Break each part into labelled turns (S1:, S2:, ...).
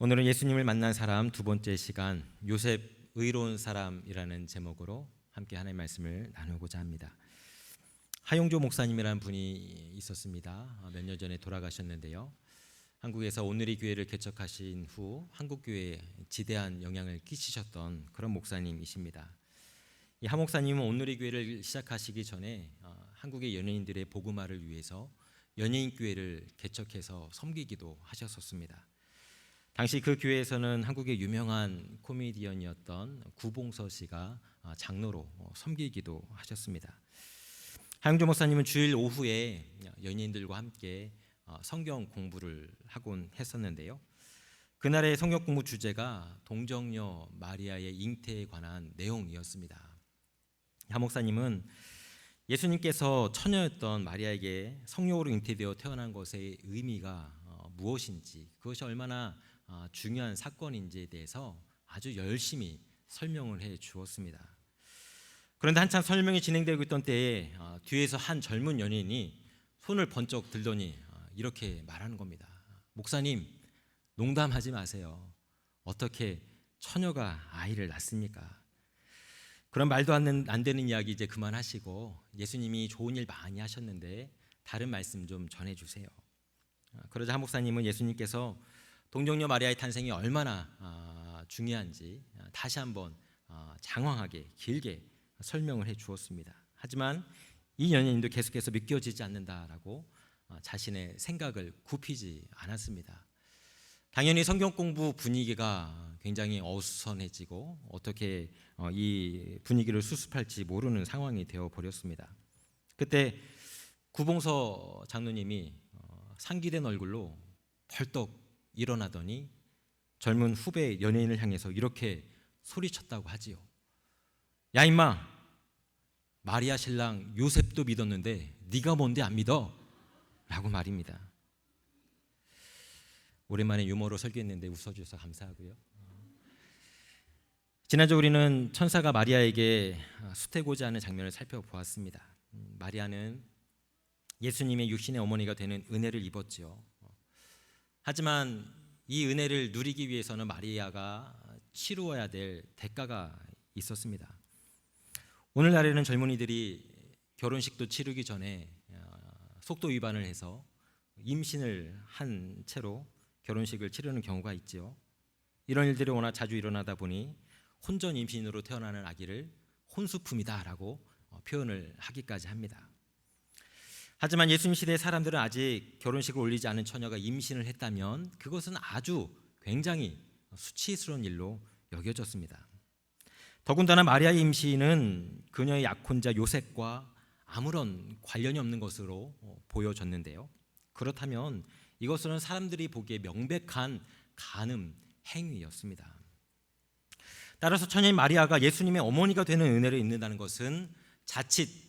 S1: 오늘은 예수님을 만난 사람 두 번째 시간, 요셉 의로운 사람이라는 제목으로 함께 하나님의 말씀을 나누고자 합니다. 하용조 목사님이라는 분이 있었습니다. 몇 년 전에 돌아가셨는데요. 한국에서 온누리 교회를 개척하신 후 한국 교회에 지대한 영향을 끼치셨던 그런 목사님이십니다. 이 하 목사님은 온누리 교회를 시작하시기 전에 한국의 연예인들의 복음화를 위해서 연예인 교회를 개척해서 섬기기도 하셨었습니다. 당시 그 교회에서는 한국의 유명한 코미디언이었던 구봉서 씨가 장로로 섬기기도 하셨습니다. 하용조 목사님은 주일 오후에 연예인들과 함께 성경 공부를 하곤 했었는데요. 그날의 성경 공부 주제가 동정녀 마리아의 잉태에 관한 내용이었습니다. 하 목사님은 예수님께서 처녀였던 마리아에게 성령으로 잉태되어 태어난 것의 의미가 무엇인지, 그것이 얼마나 중요한 사건인지에 대해서 아주 열심히 설명을 해 주었습니다. 그런데 한참 설명이 진행되고 있던 때에 뒤에서 한 젊은 연예인이 손을 번쩍 들더니 이렇게 말하는 겁니다. 목사님, 농담하지 마세요. 어떻게 처녀가 아이를 낳습니까? 그런 말도 안 되는 이야기 이제 그만하시고 예수님이 좋은 일 많이 하셨는데 다른 말씀 좀 전해주세요. 그러자 하 목사님은 예수님께서 동정녀 마리아의 탄생이 얼마나 중요한지 다시 한번 장황하게 길게 설명을 해 주었습니다. 하지만 이 연예인도 계속해서 믿겨지지 않는다라고 자신의 생각을 굽히지 않았습니다. 당연히 성경 공부 분위기가 굉장히 어수선해지고 어떻게 이 분위기를 수습할지 모르는 상황이 되어 버렸습니다. 그때 구봉서 장로님이 상기된 얼굴로 벌떡 일어나더니 젊은 후배 연예인을 향해서 이렇게 소리쳤다고 하지요. 야 임마, 마리아 신랑 요셉도 믿었는데 네가 뭔데 안 믿어? 라고 말입니다. 오랜만에 유머로 설교했는데 웃어주셔서 감사하고요. 지난주 우리는 천사가 마리아에게 수태고자 하는 장면을 살펴보았습니다. 마리아는 예수님의 육신의 어머니가 되는 은혜를 입었죠. 하지만 이 은혜를 누리기 위해서는 마리아가 치루어야 될 대가가 있었습니다. 오늘날에는 젊은이들이 결혼식도 치르기 전에 속도 위반을 해서 임신을 한 채로 결혼식을 치르는 경우가 있죠. 이런 일들이 워낙 자주 일어나다 보니 혼전 임신으로 태어나는 아기를 혼수품이다라고 표현을 하기까지 합니다. 하지만 예수님 시대의 사람들은 아직 결혼식을 올리지 않은 처녀가 임신을 했다면 그것은 아주 굉장히 수치스러운 일로 여겨졌습니다. 더군다나 마리아의 임신은 그녀의 약혼자 요셉과 아무런 관련이 없는 것으로 보여졌는데요. 그렇다면 이것은 사람들이 보기에 명백한 간음 행위였습니다. 따라서 처녀인 마리아가 예수님의 어머니가 되는 은혜를 입는다는 것은 자칫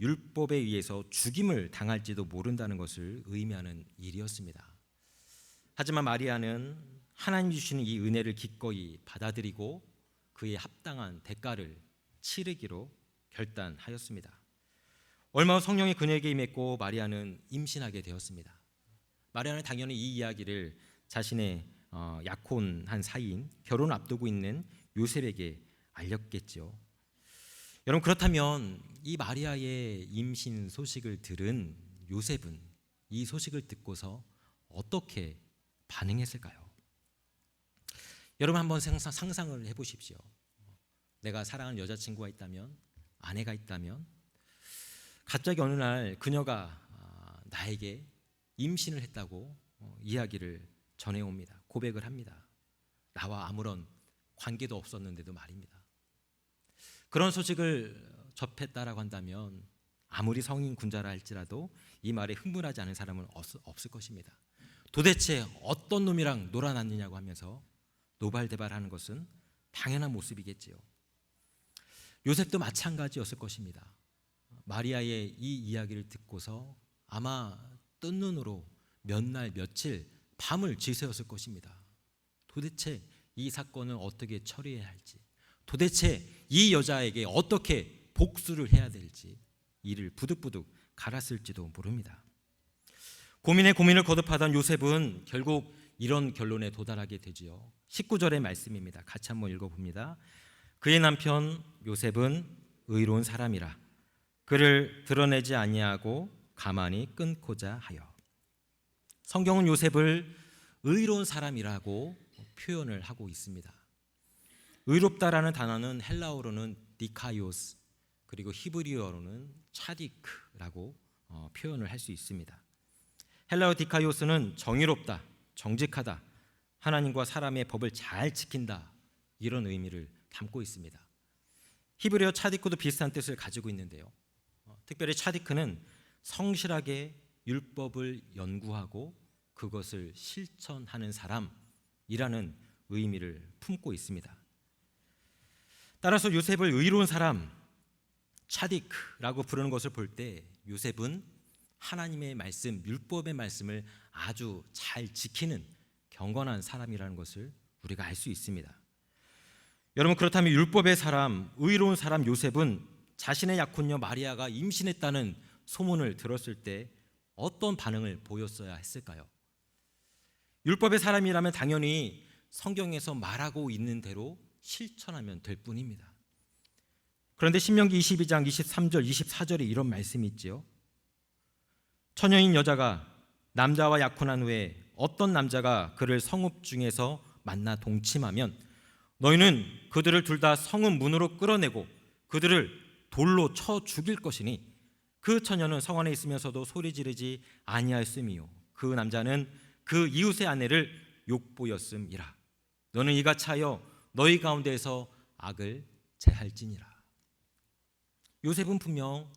S1: 율법에 의해서 죽임을 당할지도 모른다는 것을 의미하는 일이었습니다. 하지만 마리아는 하나님이 주시는 이 은혜를 기꺼이 받아들이고 그에 합당한 대가를 치르기로 결단하였습니다. 얼마 후 성령이 그녀에게 임했고 마리아는 임신하게 되었습니다. 마리아는 당연히 이 이야기를 자신의 약혼한 사이인 결혼을 앞두고 있는 요셉에게 알렸겠죠. 여러분, 그렇다면 이 마리아의 임신 소식을 들은 요셉은 이 소식을 듣고서 어떻게 반응했을까요? 여러분 한번 상상을 해보십시오. 내가 사랑하는 여자친구가 있다면, 아내가 있다면 갑자기 어느 날 그녀가 나에게 임신을 했다고 이야기를 전해옵니다. 고백을 합니다. 나와 아무런 관계도 없었는데도 말입니다. 그런 소식을 접했다라고 한다면 아무리 성인 군자라 할지라도 이 말에 흥분하지 않은 사람은 없을 것입니다. 도대체 어떤 놈이랑 놀아났느냐고 하면서 노발대발하는 것은 당연한 모습이겠지요. 요셉도 마찬가지였을 것입니다. 마리아의 이 이야기를 듣고서 아마 뜬 눈으로 몇 날 며칠 밤을 지새웠을 것입니다. 도대체 이 사건을 어떻게 처리해야 할지, 도대체 이 여자에게 어떻게 복수를 해야 될지 이를 부득부득 갈았을지도 모릅니다. 고민에 고민을 거듭하던 요셉은 결국 이런 결론에 도달하게 되지요. 19절의 말씀입니다. 같이 한번 읽어봅니다. 그의 남편 요셉은 의로운 사람이라 그를 드러내지 아니하고 가만히 끊고자 하여. 성경은 요셉을 의로운 사람이라고 표현을 하고 있습니다. 의롭다라는 단어는 헬라어로는 디카이오스, 그리고 히브리어로는 차디크라고 표현을 할 수 있습니다. 헬라어 디카이오스는 정의롭다, 정직하다, 하나님과 사람의 법을 잘 지킨다, 이런 의미를 담고 있습니다. 히브리어 차디크도 비슷한 뜻을 가지고 있는데요. 특별히 차디크는 성실하게 율법을 연구하고 그것을 실천하는 사람이라는 의미를 품고 있습니다. 따라서 요셉을 의로운 사람, 차디크라고 부르는 것을 볼 때 요셉은 하나님의 말씀, 율법의 말씀을 아주 잘 지키는 경건한 사람이라는 것을 우리가 알 수 있습니다. 여러분, 그렇다면 율법의 사람, 의로운 사람 요셉은 자신의 약혼녀 마리아가 임신했다는 소문을 들었을 때 어떤 반응을 보였어야 했을까요? 율법의 사람이라면 당연히 성경에서 말하고 있는 대로 실천하면 될 뿐입니다. 그런데 신명기 22장 23절 24절에 이런 말씀이 있지요. 처녀인 여자가 남자와 약혼한 후에 어떤 남자가 그를 성읍 중에서 만나 동침하면 너희는 그들을 둘 다 성읍 문으로 끌어내고 그들을 돌로 쳐 죽일 것이니 그 처녀는 성 안에 있으면서도 소리 지르지 아니하였음이요 그 남자는 그 이웃의 아내를 욕보였음이라. 너는 이같이 하여 너희 가운데에서 악을 제할지니라. 요셉은 분명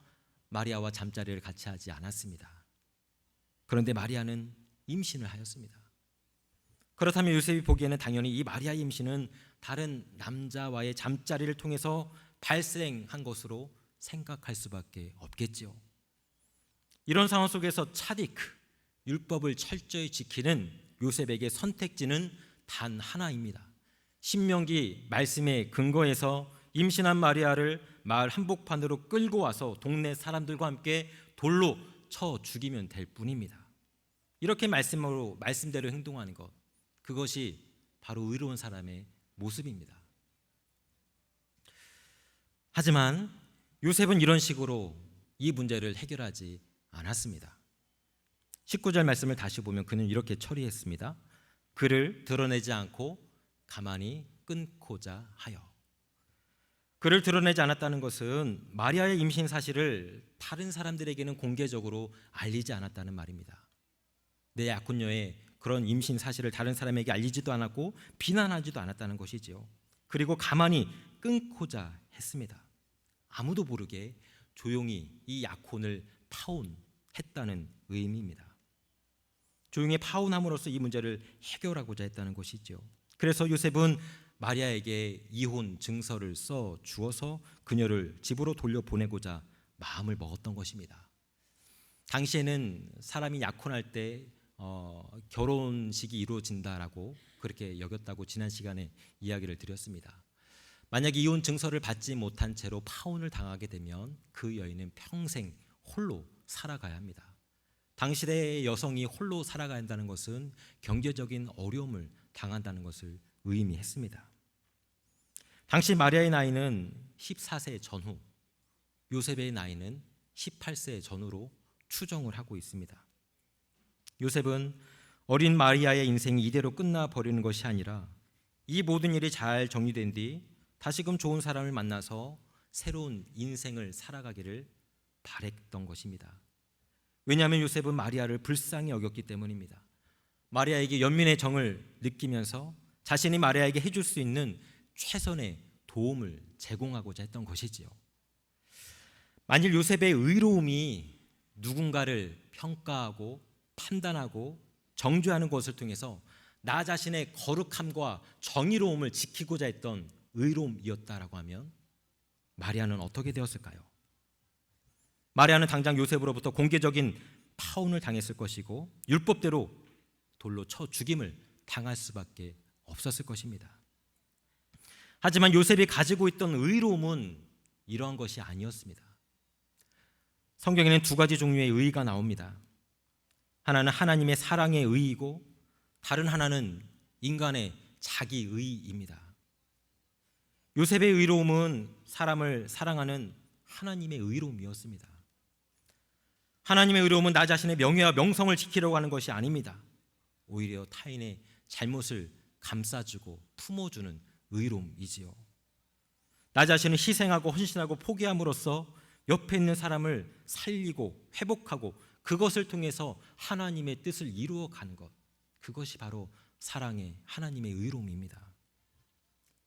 S1: 마리아와 잠자리를 같이 하지 않았습니다. 그런데 마리아는 임신을 하였습니다. 그렇다면 요셉이 보기에는 당연히 이 마리아의 임신은 다른 남자와의 잠자리를 통해서 발생한 것으로 생각할 수밖에 없겠지요. 이런 상황 속에서 차디크, 율법을 철저히 지키는 요셉에게 선택지는 단 하나입니다. 신명기 말씀의 근거에서 임신한 마리아를 마을 한복판으로 끌고 와서 동네 사람들과 함께 돌로 쳐 죽이면 될 뿐입니다. 이렇게 말씀대로 행동하는 것, 그것이 바로 의로운 사람의 모습입니다. 하지만 요셉은 이런 식으로 이 문제를 해결하지 않았습니다. 19절 말씀을 다시 보면 그는 이렇게 처리했습니다. 그를 드러내지 않고 가만히 끊고자 하여. 그를 드러내지 않았다는 것은 마리아의 임신 사실을 다른 사람들에게는 공개적으로 알리지 않았다는 말입니다. 내 약혼녀의 그런 임신 사실을 다른 사람에게 알리지도 않았고 비난하지도 않았다는 것이지요. 그리고 가만히 끊고자 했습니다. 아무도 모르게 조용히 이 약혼을 파혼했다는 의미입니다. 조용히 파혼함으로써 이 문제를 해결하고자 했다는 것이죠. 그래서 요셉은 마리아에게 이혼 증서를 써 주어서 그녀를 집으로 돌려보내고자 마음을 먹었던 것입니다. 당시에는 사람이 약혼할 때 결혼식이 이루어진다라고 그렇게 여겼다고 지난 시간에 이야기를 드렸습니다. 만약에 이혼 증서를 받지 못한 채로 파혼을 당하게 되면 그 여인은 평생 홀로 살아가야 합니다. 당시의 여성이 홀로 살아가야 한다는 것은 경제적인 어려움을 당한다는 것을 의미했습니다. 당시 마리아의 나이는 14세 전후, 요셉의 나이는 18세 전후로 추정을 하고 있습니다. 요셉은 어린 마리아의 인생이 이대로 끝나버리는 것이 아니라 이 모든 일이 잘 정리된 뒤 다시금 좋은 사람을 만나서 새로운 인생을 살아가기를 바랬던 것입니다. 왜냐하면 요셉은 마리아를 불쌍히 여겼기 때문입니다. 마리아에게 연민의 정을 느끼면서 자신이 마리아에게 해줄 수 있는 최선의 도움을 제공하고자 했던 것이지요. 만일 요셉의 의로움이 누군가를 평가하고 판단하고 정죄하는 것을 통해서 나 자신의 거룩함과 정의로움을 지키고자 했던 의로움이었다라고 하면 마리아는 어떻게 되었을까요? 마리아는 당장 요셉으로부터 공개적인 파혼을 당했을 것이고 율법대로 돌로 쳐 죽임을 당할 수밖에 없었을 것입니다. 하지만 요셉이 가지고 있던 의로움은 이러한 것이 아니었습니다. 성경에는 두 가지 종류의 의가 나옵니다. 하나는 하나님의 사랑의 의이고 다른 하나는 인간의 자기의입니다. 요셉의 의로움은 사람을 사랑하는 하나님의 의로움이었습니다. 하나님의 의로움은 나 자신의 명예와 명성을 지키려고 하는 것이 아닙니다. 오히려 타인의 잘못을 감싸주고 품어주는 의로움이지요. 나 자신을 희생하고 헌신하고 포기함으로써 옆에 있는 사람을 살리고 회복하고 그것을 통해서 하나님의 뜻을 이루어가는 것, 그것이 바로 사랑의 하나님의 의로움입니다.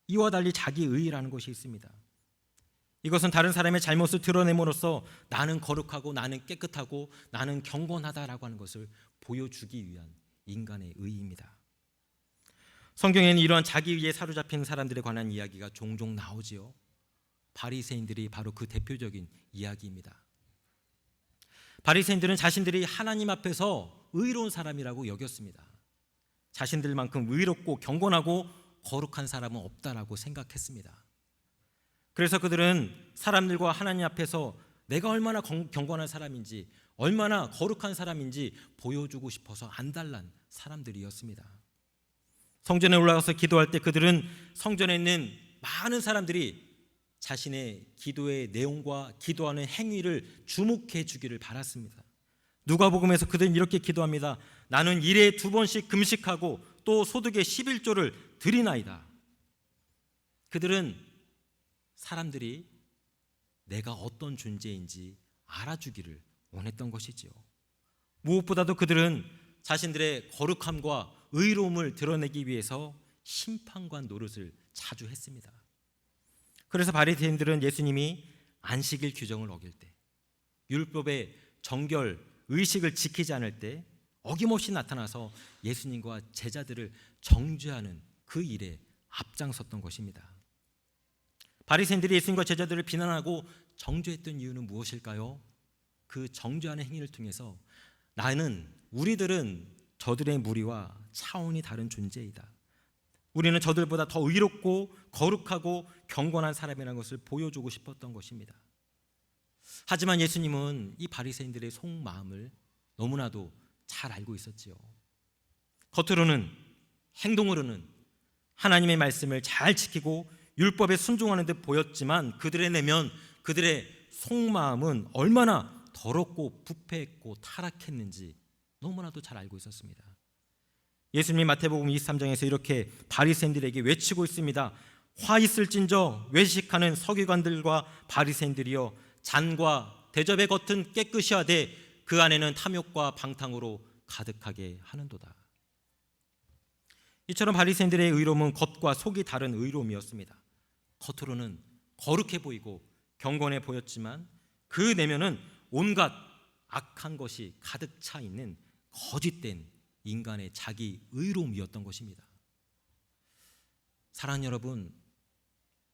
S1: 이와 달리 자기의라는 것이 있습니다. 이것은 다른 사람의 잘못을 드러냄으로써 나는 거룩하고 나는 깨끗하고 나는 경건하다라고 하는 것을 보여주기 위한 인간의 의입니다. 성경에는 이러한 자기의에 사로잡힌 사람들에 관한 이야기가 종종 나오지요. 바리새인들이 바로 그 대표적인 이야기입니다. 바리새인들은 자신들이 하나님 앞에서 의로운 사람이라고 여겼습니다. 자신들만큼 의롭고 경건하고 거룩한 사람은 없다라고 생각했습니다. 그래서 그들은 사람들과 하나님 앞에서 내가 얼마나 경건한 사람인지, 얼마나 거룩한 사람인지 보여주고 싶어서 안달난 사람들이었습니다. 성전에 올라가서 기도할 때 그들은 성전에 있는 많은 사람들이 자신의 기도의 내용과 기도하는 행위를 주목해 주기를 바랐습니다. 누가복음에서 그들은 이렇게 기도합니다. 나는 일에 2번씩 금식하고 또 소득의 11조를 드리나이다. 그들은 사람들이 내가 어떤 존재인지 알아주기를 원했던 것이지요. 무엇보다도 그들은 자신들의 거룩함과 의로움을 드러내기 위해서 심판관 노릇을 자주 했습니다. 그래서 바리새인들은 예수님이 안식일 규정을 어길 때, 율법의 정결 의식을 지키지 않을 때 어김없이 나타나서 예수님과 제자들을 정죄하는 그 일에 앞장섰던 것입니다. 바리새인들이 예수님과 제자들을 비난하고 정죄했던 이유는 무엇일까요? 그 정죄하는 행위를 통해서 우리들은 저들의 무리와 차원이 다른 존재이다. 우리는 저들보다 더 의롭고 거룩하고 경건한 사람이라는 것을 보여주고 싶었던 것입니다. 하지만 예수님은 이 바리새인들의 속마음을 너무나도 잘 알고 있었지요. 겉으로는, 행동으로는 하나님의 말씀을 잘 지키고 율법에 순종하는 듯 보였지만 그들의 내면, 그들의 속마음은 얼마나 더럽고 부패했고 타락했는지 너무나도 잘 알고 있었습니다. 예수님이 마태복음 23장에서 이렇게 바리새인들에게 외치고 있습니다. 화 있을진저 외식하는 서기관들과 바리새인들이여, 잔과 대접의 겉은 깨끗이 하되 그 안에는 탐욕과 방탕으로 가득하게 하는도다. 이처럼 바리새인들의 의로움은 겉과 속이 다른 의로움이었습니다. 겉으로는 거룩해 보이고 경건해 보였지만 그 내면은 온갖 악한 것이 가득 차 있는 거짓된 인간의 자기 의로움이었던 것입니다. 사랑하는 여러분,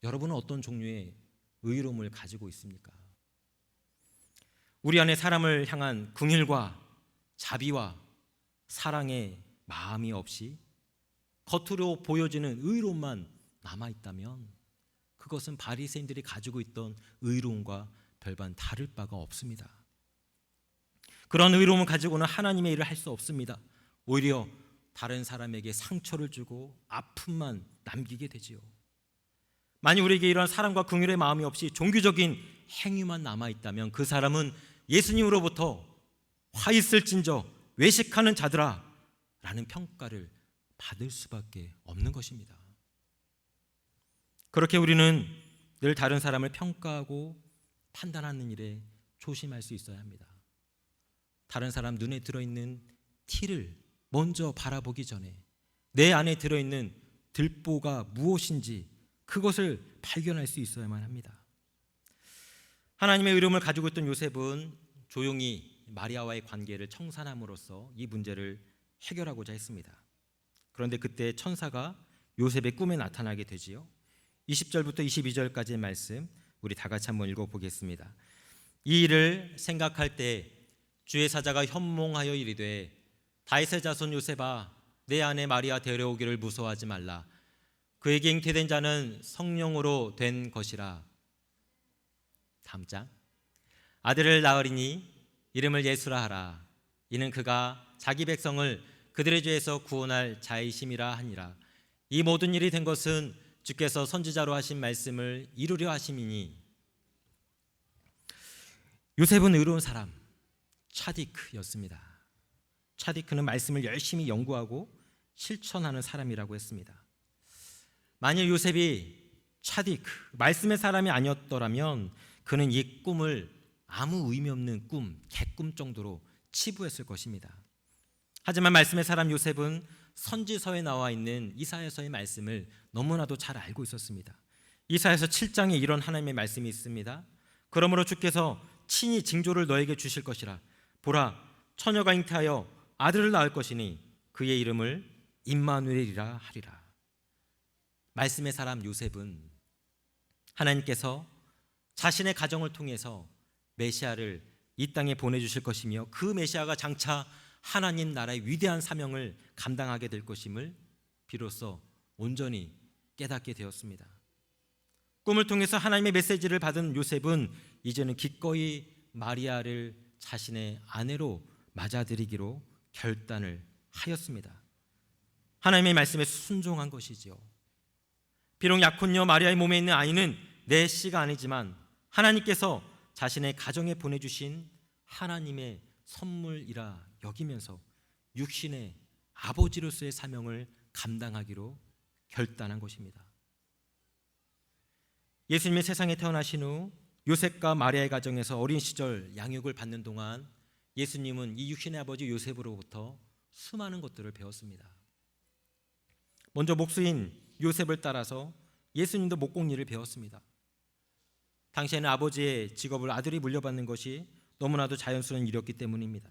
S1: 여러분은 어떤 종류의 의로움을 가지고 있습니까? 우리 안에 사람을 향한 긍휼과 자비와 사랑의 마음이 없이 겉으로 보여지는 의로움만 남아있다면 그것은 바리새인들이 가지고 있던 의로움과 별반 다를 바가 없습니다. 그런 의로움을 가지고는 하나님의 일을 할 수 없습니다. 오히려 다른 사람에게 상처를 주고 아픔만 남기게 되지요. 만약 우리에게 이러한 사랑과 긍휼의 마음이 없이 종교적인 행위만 남아있다면 그 사람은 예수님으로부터 화 있을진저 외식하는 자들아 라는 평가를 받을 수밖에 없는 것입니다. 그렇게 우리는 늘 다른 사람을 평가하고 판단하는 일에 조심할 수 있어야 합니다. 다른 사람 눈에 들어있는 티를 먼저 바라보기 전에 내 안에 들어있는 들보가 무엇인지 그것을 발견할 수 있어야만 합니다. 하나님의 의로움을 가지고 있던 요셉은 조용히 마리아와의 관계를 청산함으로써 이 문제를 해결하고자 했습니다. 그런데 그때 천사가 요셉의 꿈에 나타나게 되지요. 20절부터 22절까지의 말씀 우리 다 같이 한번 읽어보겠습니다. 이 일을 생각할 때 주의 사자가 현몽하여 이르되 다윗의 자손 요셉아, 내 아내 마리아 데려오기를 무서워하지 말라. 그에게 잉태된 자는 성령으로 된 것이라. 다음 장. 아들을 낳으리니 이름을 예수라 하라. 이는 그가 자기 백성을 그들의 죄에서 구원할 자이심이라 하니라. 이 모든 일이 된 것은 주께서 선지자로 하신 말씀을 이루려 하심이니. 요셉은 의로운 사람 차디크였습니다. 차디크는 말씀을 열심히 연구하고 실천하는 사람이라고 했습니다. 만일 요셉이 차디크, 말씀의 사람이 아니었더라면 그는 이 꿈을 아무 의미 없는 꿈, 개꿈 정도로 치부했을 것입니다. 하지만 말씀의 사람 요셉은 선지서에 나와 있는 이사야서의 말씀을 너무나도 잘 알고 있었습니다. 이사야서 7장에 이런 하나님의 말씀이 있습니다. 그러므로 주께서 친히 징조를 너에게 주실 것이라. 보라, 처녀가 잉태하여 아들을 낳을 것이니 그의 이름을 임마누엘이라 하리라. 말씀의 사람 요셉은 하나님께서 자신의 가정을 통해서 메시아를 이 땅에 보내주실 것이며 그 메시아가 장차 하나님 나라의 위대한 사명을 감당하게 될 것임을 비로소 온전히 깨닫게 되었습니다. 꿈을 통해서 하나님의 메시지를 받은 요셉은 이제는 기꺼이 마리아를 자신의 아내로 맞아들이기로 결단을 하였습니다. 하나님의 말씀에 순종한 것이지요. 비록 약혼녀 마리아의 몸에 있는 아이는 내 씨가 아니지만 하나님께서 자신의 가정에 보내주신 하나님의 선물이라 여기면서 육신의 아버지로서의 사명을 감당하기로 결단한 것입니다. 예수님이 세상에 태어나신 후 요셉과 마리아의 가정에서 어린 시절 양육을 받는 동안 예수님은 이 육신의 아버지 요셉으로부터 수많은 것들을 배웠습니다. 먼저 목수인 요셉을 따라서 예수님도 목공일을 배웠습니다. 당시에는 아버지의 직업을 아들이 물려받는 것이 너무나도 자연스러운 일이었기 때문입니다.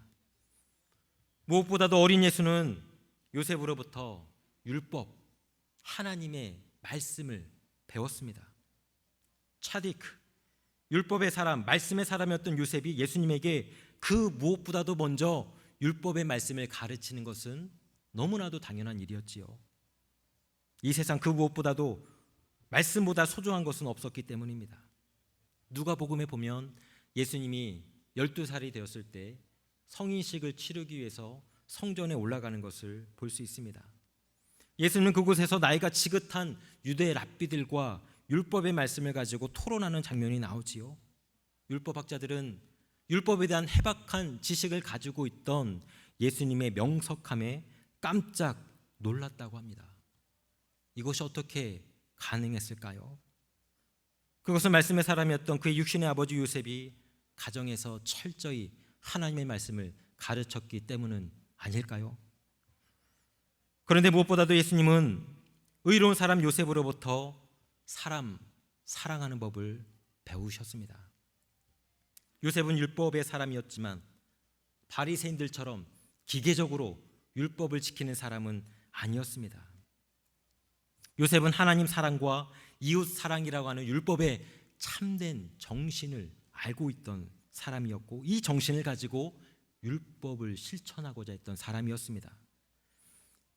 S1: 무엇보다도 어린 예수는 요셉으로부터 율법, 하나님의 말씀을 배웠습니다. 차디크, 율법의 사람, 말씀의 사람이었던 요셉이 예수님에게 그 무엇보다도 먼저 율법의 말씀을 가르치는 것은 너무나도 당연한 일이었지요. 이 세상 그 무엇보다도 말씀보다 소중한 것은 없었기 때문입니다. 누가복음에 보면 예수님이 12살이 되었을 때 성인식을 치르기 위해서 성전에 올라가는 것을 볼 수 있습니다. 예수님은 그곳에서 나이가 지긋한 유대 랍비들과 율법의 말씀을 가지고 토론하는 장면이 나오지요. 율법학자들은 율법에 대한 해박한 지식을 가지고 있던 예수님의 명석함에 깜짝 놀랐다고 합니다. 이것이 어떻게 가능했을까요? 그것은 말씀의 사람이었던 그의 육신의 아버지 요셉이 가정에서 철저히 하나님의 말씀을 가르쳤기 때문은 아닐까요? 그런데 무엇보다도 예수님은 의로운 사람 요셉으로부터 사람 사랑하는 법을 배우셨습니다. 요셉은 율법의 사람이었지만 바리새인들처럼 기계적으로 율법을 지키는 사람은 아니었습니다. 요셉은 하나님 사랑과 이웃 사랑이라고 하는 율법의 참된 정신을 알고 있던 사람이었고 이 정신을 가지고 율법을 실천하고자 했던 사람이었습니다.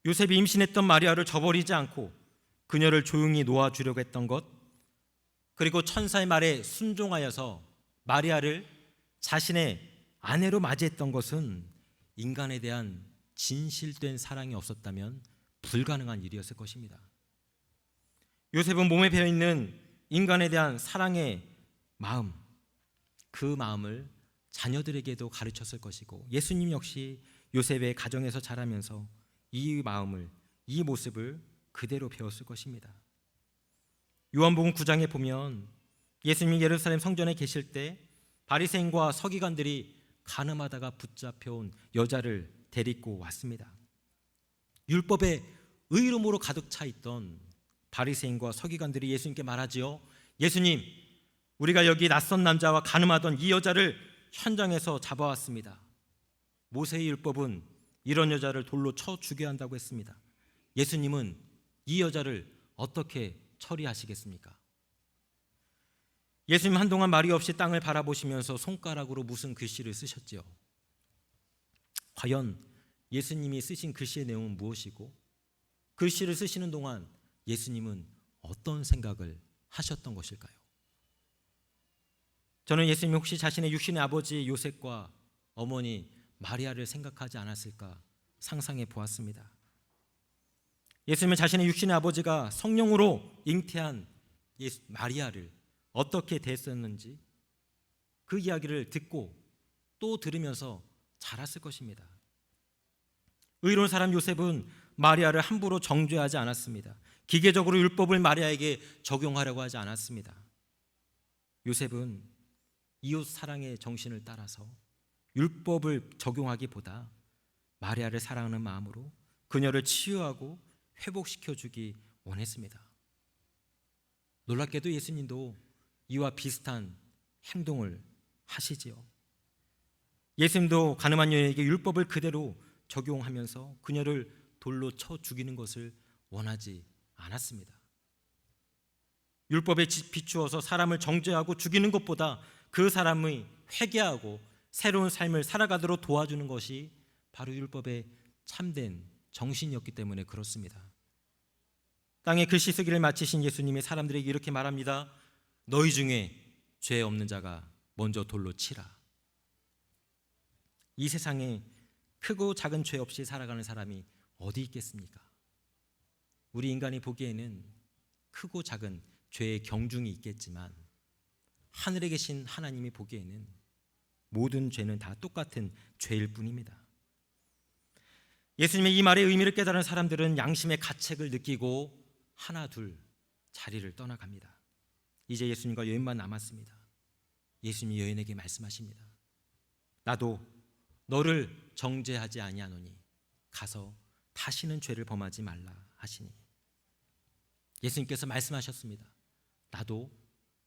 S1: 요셉이 임신했던 마리아를 저버리지 않고 그녀를 조용히 놓아주려고 했던 것, 그리고 천사의 말에 순종하여서 마리아를 자신의 아내로 맞이했던 것은 인간에 대한 진실된 사랑이 없었다면 불가능한 일이었을 것입니다. 요셉은 몸에 배어있는 인간에 대한 사랑의 마음, 그 마음을 자녀들에게도 가르쳤을 것이고 예수님 역시 요셉의 가정에서 자라면서 이 마음을, 이 모습을 그대로 배웠을 것입니다. 요한복음 9장에 보면 예수님이 예루살렘 성전에 계실 때 바리새인과 서기관들이 간음하다가 붙잡혀온 여자를 데리고 왔습니다. 율법의 의로움으로 가득 차 있던 바리새인과 서기관들이 예수님께 말하지요. 예수님, 우리가 여기 낯선 남자와 간음하던 이 여자를 현장에서 잡아왔습니다. 모세의 율법은 이런 여자를 돌로 쳐 죽여야 한다고 했습니다. 예수님은 이 여자를 어떻게 처리하시겠습니까? 예수님 한동안 말이 없이 땅을 바라보시면서 손가락으로 무슨 글씨를 쓰셨지요. 과연 예수님이 쓰신 글씨의 내용은 무엇이고 글씨를 쓰시는 동안 예수님은 어떤 생각을 하셨던 것일까요? 저는 예수님이 혹시 자신의 육신의 아버지 요셉과 어머니 마리아를 생각하지 않았을까 상상해 보았습니다. 예수님은 자신의 육신의 아버지가 성령으로 잉태한 마리아를 어떻게 대했었는지 그 이야기를 듣고 또 들으면서 자랐을 것입니다. 의로운 사람 요셉은 마리아를 함부로 정죄하지 않았습니다. 기계적으로 율법을 마리아에게 적용하려고 하지 않았습니다. 요셉은 이웃 사랑의 정신을 따라서 율법을 적용하기보다 마리아를 사랑하는 마음으로 그녀를 치유하고 회복시켜주기 원했습니다. 놀랍게도 예수님도 이와 비슷한 행동을 하시지요. 예수님도 가늠한 여인에게 율법을 그대로 적용하면서 그녀를 돌로 쳐 죽이는 것을 원하지 않았습니다. 율법에 비추어서 사람을 정죄하고 죽이는 것보다 그 사람의 회개하고 새로운 삶을 살아가도록 도와주는 것이 바로 율법의 참된 정신이었기 때문에 그렇습니다. 땅에 글씨 쓰기를 마치신 예수님이 사람들에게 이렇게 말합니다. 너희 중에 죄 없는 자가 먼저 돌로 치라. 이 세상에 크고 작은 죄 없이 살아가는 사람이 어디 있겠습니까? 우리 인간이 보기에는 크고 작은 죄의 경중이 있겠지만 하늘에 계신 하나님이 보기에는 모든 죄는 다 똑같은 죄일 뿐입니다. 예수님의 이 말의 의미를 깨달은 사람들은 양심의 가책을 느끼고 하나 둘 자리를 떠나갑니다. 이제 예수님과 여인만 남았습니다. 예수님이 여인에게 말씀하십니다. 나도 너를 정죄하지 아니하노니 가서 다시는 죄를 범하지 말라 하시니, 예수님께서 말씀하셨습니다. 나도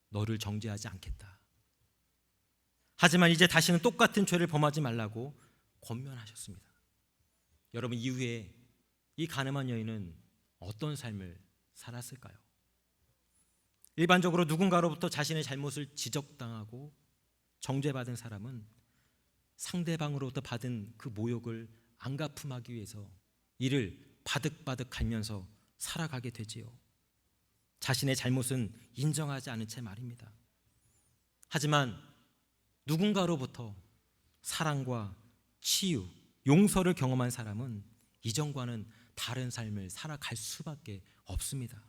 S1: 너를 정죄하지 않겠다. 하지만 이제 다시는 똑같은 죄를 범하지 말라고 권면하셨습니다. 여러분, 이후에 이 가늠한 여인은 어떤 삶을 살았을까요? 일반적으로 누군가로부터 자신의 잘못을 지적당하고 정죄받은 사람은 상대방으로부터 받은 그 모욕을 안갚음하기 위해서 이를 바득바득 갈면서 살아가게 되지요. 자신의 잘못은 인정하지 않은 채 말입니다. 하지만 누군가로부터 사랑과 치유, 용서를 경험한 사람은 이전과는 다른 삶을 살아갈 수밖에 없습니다.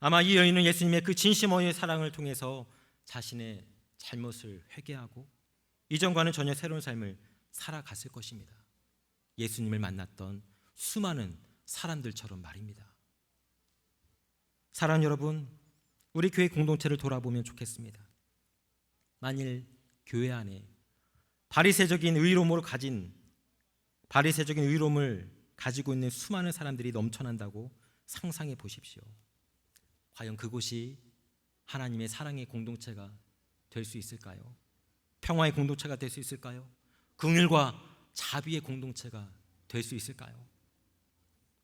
S1: 아마 이 여인은 예수님의 그 진심 어린 사랑을 통해서 자신의 잘못을 회개하고 이전과는 전혀 새로운 삶을 살아갔을 것입니다. 예수님을 만났던 수많은 사람들처럼 말입니다. 사랑하는 여러분, 우리 교회 공동체를 돌아보면 좋겠습니다. 만일 교회 안에 바리새적인 의로움을 가지고 있는 수많은 사람들이 넘쳐난다고 상상해 보십시오. 과연 그곳이 하나님의 사랑의 공동체가 될 수 있을까요? 평화의 공동체가 될 수 있을까요? 긍휼과 자비의 공동체가 될 수 있을까요?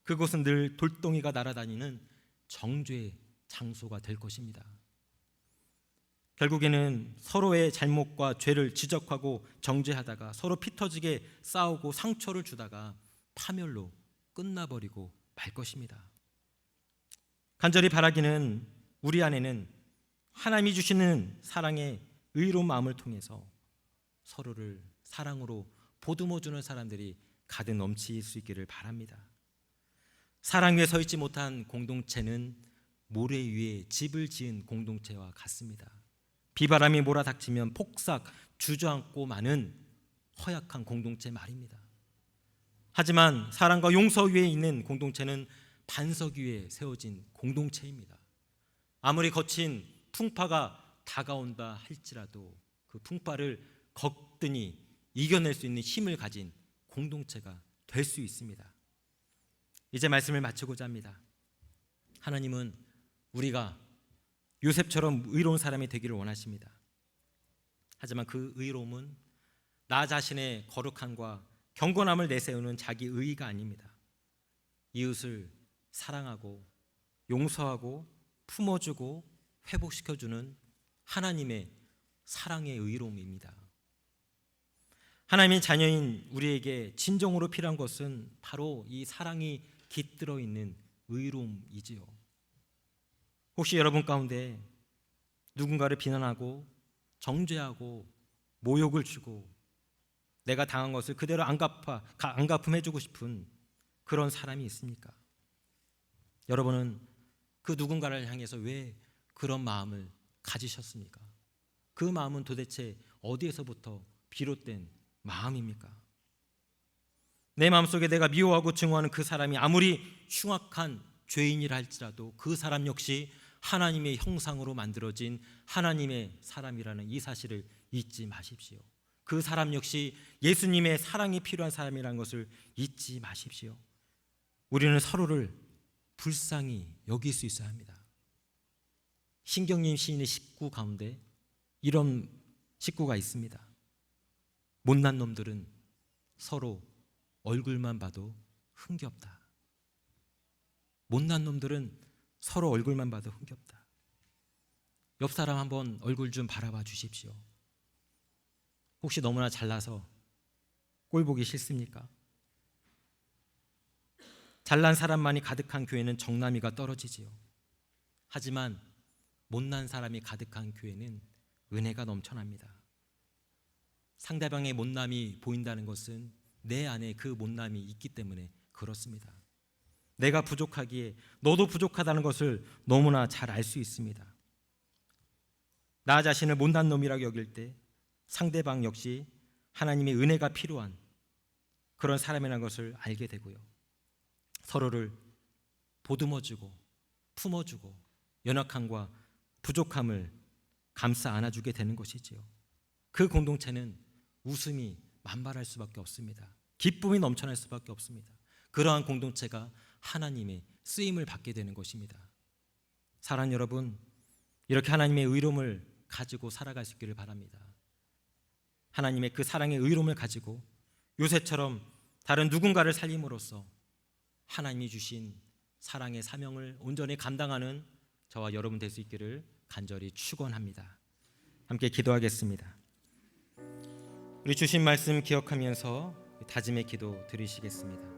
S1: 그곳은 늘 돌덩이가 날아다니는 정죄의 장소가 될 것입니다. 결국에는 서로의 잘못과 죄를 지적하고 정죄하다가 서로 피터지게 싸우고 상처를 주다가 파멸로 끝나버리고 말 것입니다. 간절히 바라기는 우리 안에는 하나님이 주시는 사랑의 의로운 마음을 통해서 서로를 사랑으로 보듬어주는 사람들이 가득 넘칠 수 있기를 바랍니다. 사랑 위에 서 있지 못한 공동체는 모래 위에 집을 지은 공동체와 같습니다. 비바람이 몰아닥치면 폭삭 주저앉고 마는 허약한 공동체 말입니다. 하지만 사랑과 용서 위에 있는 공동체는 반석 위에 세워진 공동체입니다. 아무리 거친 풍파가 다가온다 할지라도 그 풍파를 거뜬히 이겨낼 수 있는 힘을 가진 공동체가 될 수 있습니다. 이제 말씀을 마치고자 합니다. 하나님은 우리가 요셉처럼 의로운 사람이 되기를 원하십니다. 하지만 그 의로움은 나 자신의 거룩함과 경건함을 내세우는 자기 의의가 아닙니다. 이웃을 사랑하고 용서하고 품어주고 회복시켜주는 하나님의 사랑의 의로움입니다. 하나님의 자녀인 우리에게 진정으로 필요한 것은 바로 이 사랑이 깃들어 있는 의로움이지요. 혹시 여러분 가운데 누군가를 비난하고 정죄하고 모욕을 주고 내가 당한 것을 그대로 안 갚음해주고 싶은 그런 사람이 있습니까? 여러분은 그 누군가를 향해서 왜 그런 마음을 가지셨습니까? 그 마음은 도대체 어디에서부터 비롯된 마음입니까? 내 마음속에 내가 미워하고 증오하는 그 사람이 아무리 흉악한 죄인이라 할지라도 그 사람 역시 하나님의 형상으로 만들어진 하나님의 사람이라는 이 사실을 잊지 마십시오. 그 사람 역시 예수님의 사랑이 필요한 사람이라는 것을 잊지 마십시오. 우리는 서로를 불쌍히 여길 수 있어야 합니다. 신경림 시인의 식구 가운데 이런 식구가 있습니다. 못난 놈들은 서로 얼굴만 봐도 흥겹다. 못난 놈들은 서로 얼굴만 봐도 흥겹다. 옆 사람 한번 얼굴 좀 바라봐 주십시오. 혹시 너무나 잘나서 꼴 보기 싫습니까? 잘난 사람만이 가득한 교회는 정남이가 떨어지지요. 하지만 못난 사람이 가득한 교회는 은혜가 넘쳐납니다. 상대방의 못남이 보인다는 것은 내 안에 그 못남이 있기 때문에 그렇습니다. 내가 부족하기에 너도 부족하다는 것을 너무나 잘 알 수 있습니다. 나 자신을 못난 놈이라고 여길 때 상대방 역시 하나님의 은혜가 필요한 그런 사람이라는 것을 알게 되고요. 서로를 보듬어주고 품어주고 연약함과 부족함을 감싸 안아주게 되는 것이지요. 그 공동체는 웃음이 만발할 수밖에 없습니다. 기쁨이 넘쳐날 수밖에 없습니다. 그러한 공동체가 하나님의 쓰임을 받게 되는 것입니다. 사랑하는 여러분, 이렇게 하나님의 의로움을 가지고 살아갈 수 있기를 바랍니다. 하나님의 그 사랑의 의로움을 가지고 요새처럼 다른 누군가를 살림으로써 하나님이 주신 사랑의 사명을 온전히 감당하는 저와 여러분 될 수 있기를 간절히 축원합니다. 함께 기도하겠습니다. 우리 주신 말씀 기억하면서 다짐의 기도 드리시겠습니다.